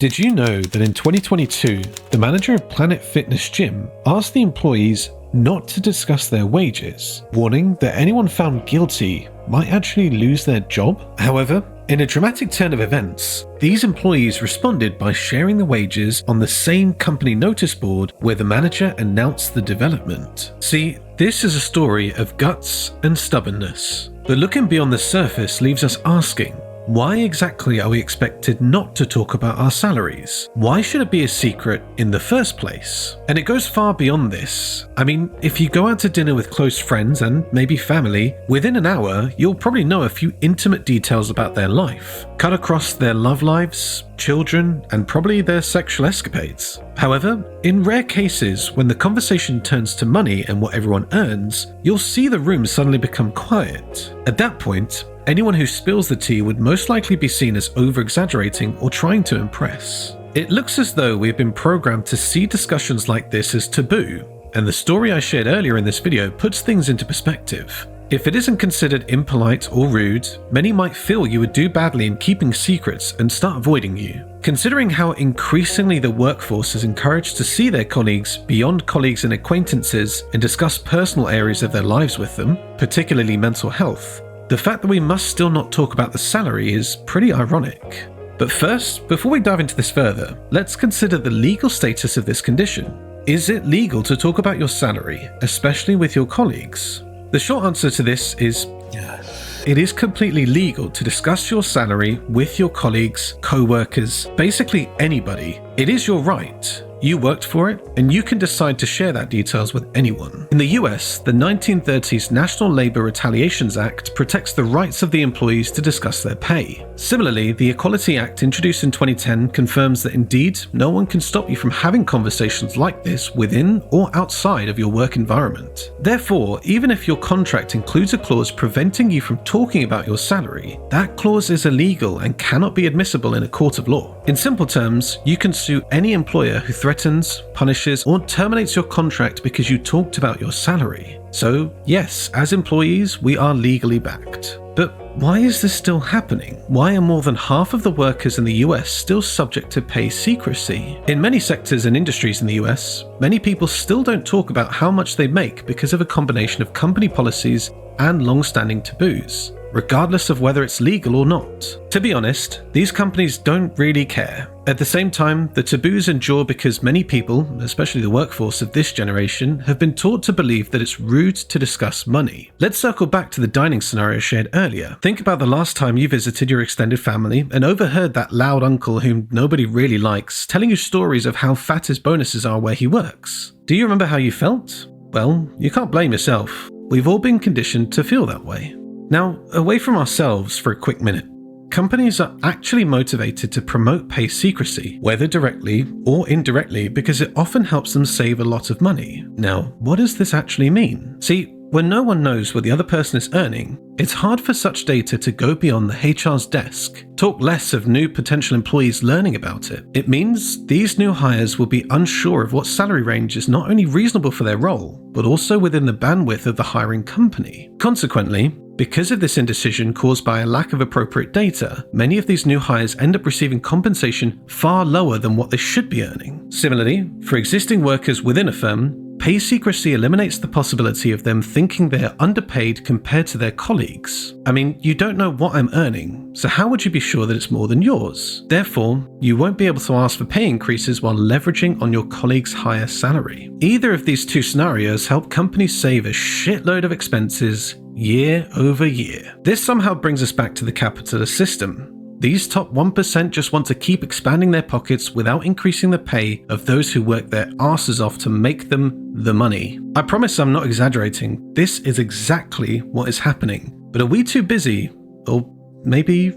Did you know that in 2022, the manager of Planet Fitness Gym asked the employees not to discuss their wages, warning that anyone found guilty might actually lose their job? However, in a dramatic turn of events, these employees responded by sharing the wages on the same company notice board where the manager announced the development. See, this is a story of guts and stubbornness. But looking beyond the surface leaves us asking, why exactly are we expected not to talk about our salaries? Why should it be a secret in the first place? And it goes far beyond this. I mean, if you go out to dinner with close friends and maybe family, within an hour, you'll probably know a few intimate details about their life, cut across their love lives, children, and probably their sexual escapades. However, in rare cases, when the conversation turns to money and what everyone earns, you'll see the room suddenly become quiet. At that point, anyone who spills the tea would most likely be seen as over-exaggerating or trying to impress. It looks as though we've been programmed to see discussions like this as taboo, and the story I shared earlier in this video puts things into perspective. If it isn't considered impolite or rude, many might feel you would do badly in keeping secrets and start avoiding you. Considering how increasingly the workforce is encouraged to see their colleagues beyond colleagues and acquaintances and discuss personal areas of their lives with them, particularly mental health, the fact that we must still not talk about the salary is pretty ironic. But first, before we dive into this further, let's consider the legal status of this condition. Is it legal to talk about your salary, especially with your colleagues? The short answer to this is yes. It is completely legal to discuss your salary with your colleagues, co-workers, basically anybody. It is your right. You worked for it, and you can decide to share that details with anyone. In the US, the 1930s National Labor Retaliations Act protects the rights of the employees to discuss their pay. Similarly, the Equality Act introduced in 2010 confirms that indeed, no one can stop you from having conversations like this within or outside of your work environment. Therefore, even if your contract includes a clause preventing you from talking about your salary, that clause is illegal and cannot be admissible in a court of law. In simple terms, you can sue any employer who threatens, punishes, or terminates your contract because you talked about your salary. So yes, as employees, we are legally backed. But why is this still happening? Why are more than half of the workers in the US still subject to pay secrecy? In many sectors and industries in the US, many people still don't talk about how much they make because of a combination of company policies and long-standing taboos, regardless of whether it's legal or not. To be honest, these companies don't really care. At the same time, the taboos endure because many people, especially the workforce of this generation, have been taught to believe that it's rude to discuss money. Let's circle back to the dining scenario shared earlier. Think about the last time you visited your extended family and overheard that loud uncle whom nobody really likes telling you stories of how fat his bonuses are where he works. Do you remember how you felt? Well, you can't blame yourself. We've all been conditioned to feel that way. Now, away from ourselves for a quick minute. Companies are actually motivated to promote pay secrecy, whether directly or indirectly, because it often helps them save a lot of money. Now, what does this actually mean? See, when no one knows what the other person is earning, it's hard for such data to go beyond the HR's desk. Talk less of new potential employees learning about it. It means these new hires will be unsure of what salary range is not only reasonable for their role, but also within the bandwidth of the hiring company. Consequently, because of this indecision caused by a lack of appropriate data, many of these new hires end up receiving compensation far lower than what they should be earning. Similarly, for existing workers within a firm, pay secrecy eliminates the possibility of them thinking they're underpaid compared to their colleagues. I mean, you don't know what I'm earning, so how would you be sure that it's more than yours? Therefore, you won't be able to ask for pay increases while leveraging on your colleague's higher salary. Either of these two scenarios help companies save a shitload of expenses year over year. This somehow brings us back to the capitalist system. These top 1% just want to keep expanding their pockets without increasing the pay of those who work their asses off to make them the money. I promise I'm not exaggerating. This is exactly what is happening. But are we too busy? Or maybe,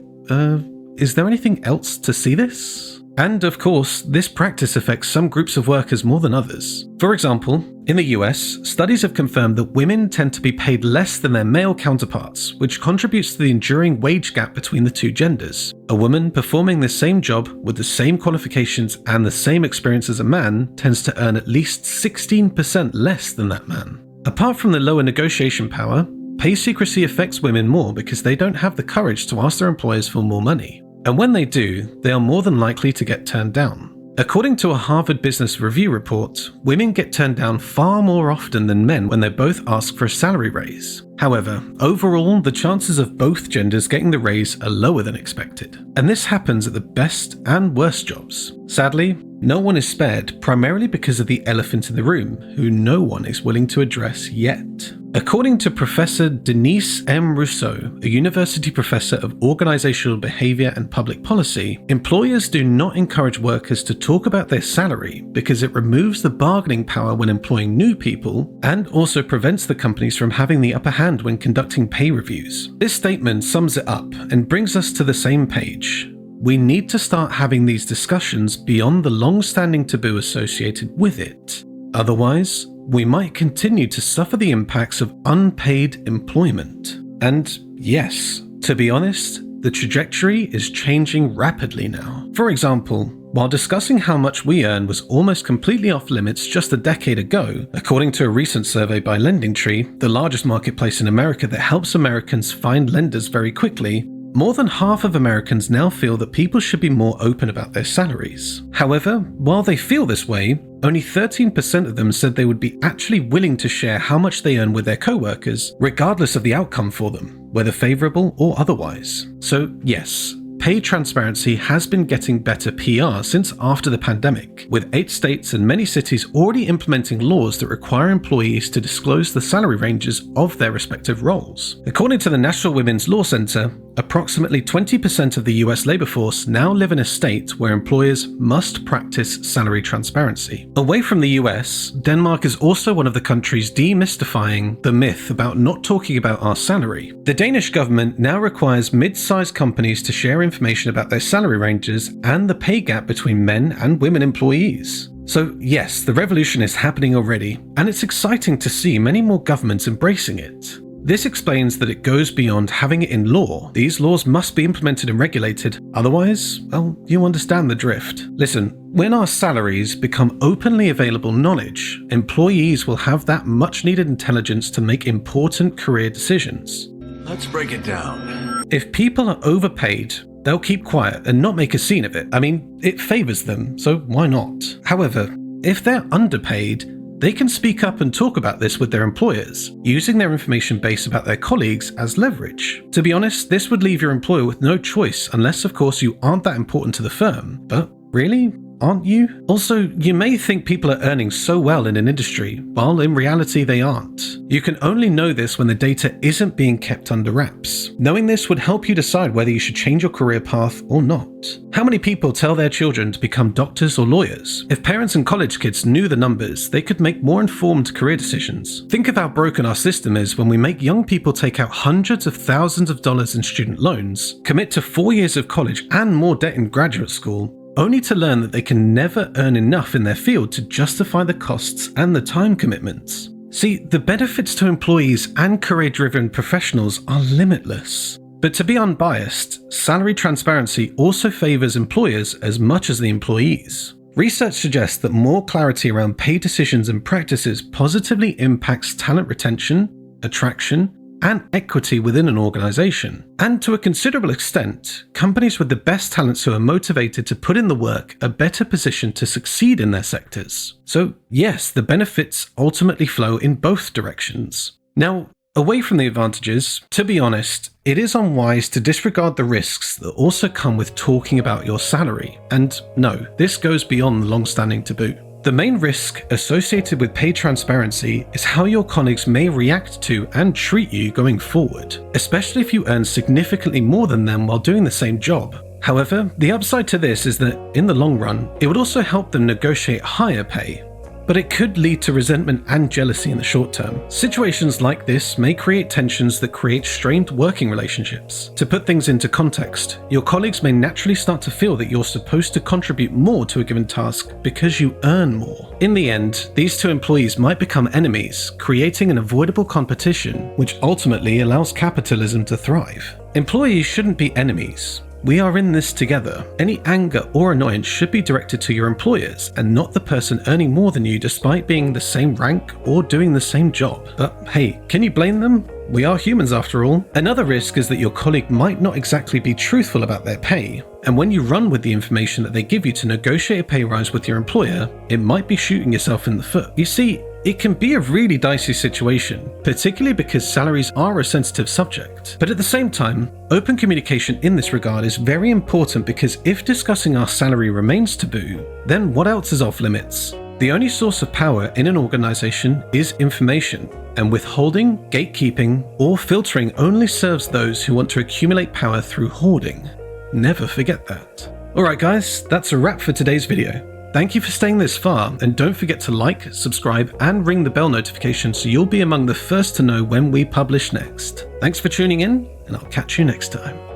is there anything else to see this? And of course, this practice affects some groups of workers more than others. For example, in the US, studies have confirmed that women tend to be paid less than their male counterparts, which contributes to the enduring wage gap between the two genders. A woman performing the same job with the same qualifications and the same experience as a man tends to earn at least 16% less than that man. Apart from the lower negotiation power, pay secrecy affects women more because they don't have the courage to ask their employers for more money. And when they do, they are more than likely to get turned down. According to a Harvard Business Review report, women get turned down far more often than men when they both ask for a salary raise. However, overall, the chances of both genders getting the raise are lower than expected. And this happens at the best and worst jobs. Sadly, no one is spared, primarily because of the elephant in the room, who no one is willing to address yet. According to Professor Denise M. Rousseau, a university professor of organizational behavior and public policy, employers do not encourage workers to talk about their salary because it removes the bargaining power when employing new people and also prevents the companies from having the upper hand when conducting pay reviews. This statement sums it up and brings us to the same page. We need to start having these discussions beyond the long-standing taboo associated with it. Otherwise, we might continue to suffer the impacts of unpaid employment. And yes, to be honest, the trajectory is changing rapidly now. For example, while discussing how much we earn was almost completely off limits just a decade ago, according to a recent survey by LendingTree, the largest marketplace in America that helps Americans find lenders very quickly, more than half of Americans now feel that people should be more open about their salaries. However, while they feel this way, only 13% of them said they would be actually willing to share how much they earn with their coworkers, regardless of the outcome for them, whether favorable or otherwise. So yes, pay transparency has been getting better PR since after the pandemic, with 8 states and many cities already implementing laws that require employees to disclose the salary ranges of their respective roles. According to the National Women's Law Center, approximately 20% of the US labor force now live in a state where employers must practice salary transparency. Away from the US, Denmark is also one of the countries demystifying the myth about not talking about our salary. The Danish government now requires mid-sized companies to share information about their salary ranges and the pay gap between men and women employees. So yes, the revolution is happening already, and it's exciting to see many more governments embracing it. This explains that it goes beyond having it in law. These laws must be implemented and regulated, otherwise, well, you understand the drift. Listen, when our salaries become openly available knowledge, employees will have that much needed intelligence to make important career decisions. Let's break it down. If people are overpaid, they'll keep quiet and not make a scene of it. I mean, it favors them, so why not? However, if they're underpaid, they can speak up and talk about this with their employers, using their information base about their colleagues as leverage. To be honest, this would leave your employer with no choice, unless of course you aren't that important to the firm. But really? Aren't you? Also, you may think people are earning so well in an industry, while in reality they aren't. You can only know this when the data isn't being kept under wraps. Knowing this would help you decide whether you should change your career path or not. How many people tell their children to become doctors or lawyers? If parents and college kids knew the numbers, they could make more informed career decisions. Think of how broken our system is when we make young people take out hundreds of thousands of dollars in student loans, commit to 4 years of college and more debt in graduate school, only to learn that they can never earn enough in their field to justify the costs and the time commitments. See, the benefits to employees and career-driven professionals are limitless. But to be unbiased, salary transparency also favors employers as much as the employees. Research suggests that more clarity around pay decisions and practices positively impacts talent retention, attraction, and equity within an organization. And to a considerable extent, companies with the best talents who are motivated to put in the work are better positioned to succeed in their sectors. So yes, the benefits ultimately flow in both directions. Now, away from the advantages, to be honest, it is unwise to disregard the risks that also come with talking about your salary. And no, this goes beyond the long-standing taboo. The main risk associated with pay transparency is how your colleagues may react to and treat you going forward, especially if you earn significantly more than them while doing the same job. However, the upside to this is that, in the long run, it would also help them negotiate higher pay. But it could lead to resentment and jealousy in the short term. Situations like this may create tensions that create strained working relationships. To put things into context, your colleagues may naturally start to feel that you're supposed to contribute more to a given task because you earn more. In the end, these two employees might become enemies, creating an avoidable competition, which ultimately allows capitalism to thrive. Employees shouldn't be enemies. we are in this together. Any anger or annoyance should be directed to your employers and not the person earning more than you despite being the same rank or doing the same job. But hey, can you blame them? We are humans after all. Another risk is that your colleague might not exactly be truthful about their pay, and when you run with the information that they give you to negotiate a pay rise with your employer, it might be shooting yourself in the foot. You see, it can be a really dicey situation, particularly because salaries are a sensitive subject. But at the same time, open communication in this regard is very important because if discussing our salary remains taboo, then what else is off limits? The only source of power in an organization is information, and withholding, gatekeeping, or filtering only serves those who want to accumulate power through hoarding. Never forget that. Alright guys, that's a wrap for today's video. Thank you for staying this far, and don't forget to like, subscribe, and ring the bell notification so you'll be among the first to know when we publish next. Thanks for tuning in, and I'll catch you next time.